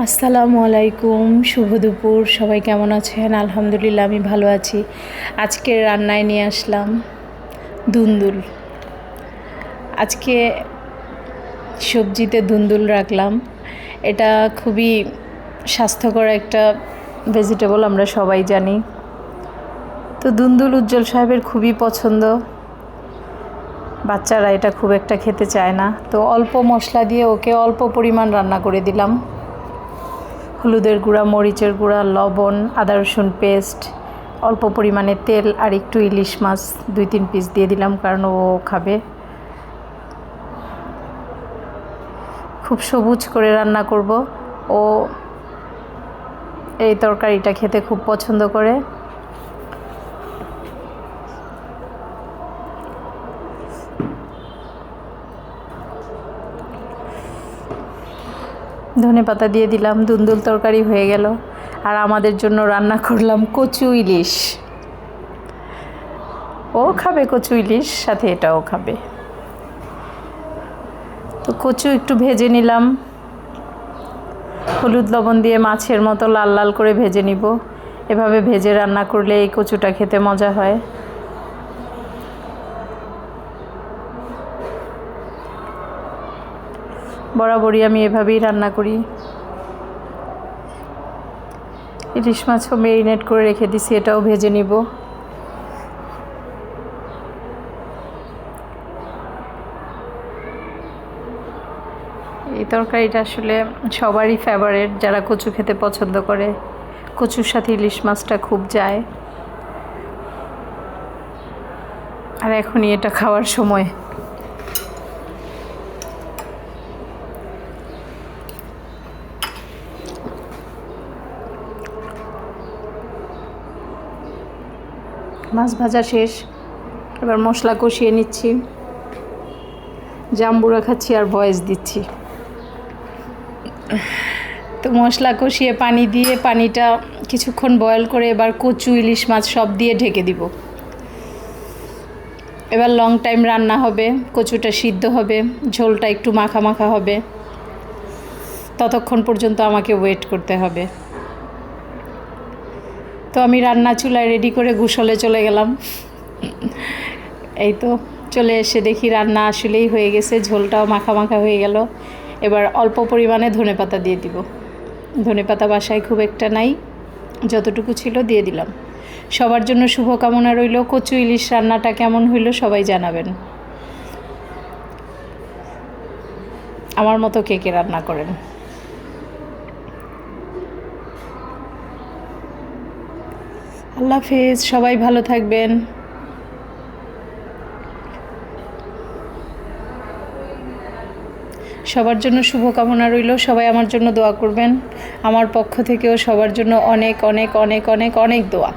আসসালামু আলাইকুম, শুভ দুপুর। সবাই কেমন আছেন? আলহামদুলিল্লাহ আমি ভালো আছি। আজকে রান্নায় নিয়ে আসলাম দুন্দুল। আজকে সবজিতে দুন্দুল রাখলাম। এটা খুবই স্বাস্থ্যকর একটা ভেজিটেবল, আমরা সবাই জানি। তো দুন্দুল উজ্জ্বল সাহেবের খুবই পছন্দ। বাচ্চারা এটা খুব একটা খেতে চায় না, তো অল্প মশলা দিয়ে ওকে অল্প পরিমাণ রান্না করে দিলাম। হলুদের গুঁড়া, মরিচের গুঁড়া, লবণ, আদা রসুন পেস্ট, অল্প পরিমাণে তেল আর একটু ইলিশ মাছ 2-3 পিস দিয়ে দিলাম, কারণ ও খাবে। খুব সবুজ করে রান্না করব। ও এই তরকারিটা খেতে খুব পছন্দ করে। ধনেপাতা দিয়ে দিলাম, দুন্দুল তরকারি হয়ে গেল। আর আমাদের জন্য রান্না করলাম কচু ইলিশ। ও খাবে কচু ইলিশ, সাথে এটাও খাবে। তো কচু একটু ভেজে নিলাম, হলুদ লবণ দিয়ে মাছের মতো লাল লাল করে ভেজে নিব। এভাবে ভেজে রান্না করলে এই কচুটা খেতে মজা হয়। বরাবরই আমি এভাবেই রান্না করি। ইলিশ মাছও ম্যারিনেট করে রেখে দিছি, এটাও ভেজে নিব। এই তরকারিটা আসলে সবারই ফেভারিট, যারা কচু খেতে পছন্দ করে। কচুর সাথে ইলিশ মাছটা খুব যায়। আর এখনই এটা খাওয়ার সময়। মাছ ভাজা শেষ, এবার মশলা কষিয়ে নিচ্ছি। জাম্বুরা খাচ্ছি আর ভয়েস দিচ্ছি। তো মশলা কষিয়ে পানি দিয়ে, পানিটা কিছুক্ষণ বয়েল করে এবার কচু, ইলিশ মাছ সব দিয়ে ঢেকে দিব। এবার লং টাইম রান্না হবে, কচুটা সিদ্ধ হবে, ঝোলটা একটু মাখা মাখা হবে। ততক্ষণ পর্যন্ত আমাকে ওয়েট করতে হবে। তো আমি রান্না চুলায় রেডি করে গোসলে চলে গেলাম। এই তো চলে এসে দেখি রান্না আসলেই হয়ে গেছে, ঝোলটাও মাখা মাখা হয়ে গেল। এবার অল্প পরিমাণে ধনেপাতা দিয়ে দিব। ধনেপাতা বাসায় খুব একটা নাই, যতটুকু ছিল দিয়ে দিলাম। সবার জন্য শুভকামনা রইল। কচু ইলিশ রান্নাটা কেমন হইল সবাই জানাবেন। আমার মতো কে কে রান্না করেন। আল্লাহ হাফেজ, সবাই ভালো থাকবেন। সবার জন্য শুভকামনা রইল, সবাই আমার জন্য দোয়া করবেন। আমার পক্ষ থেকেও সবার জন্য অনেক অনেক অনেক অনেক অনেক দোয়া।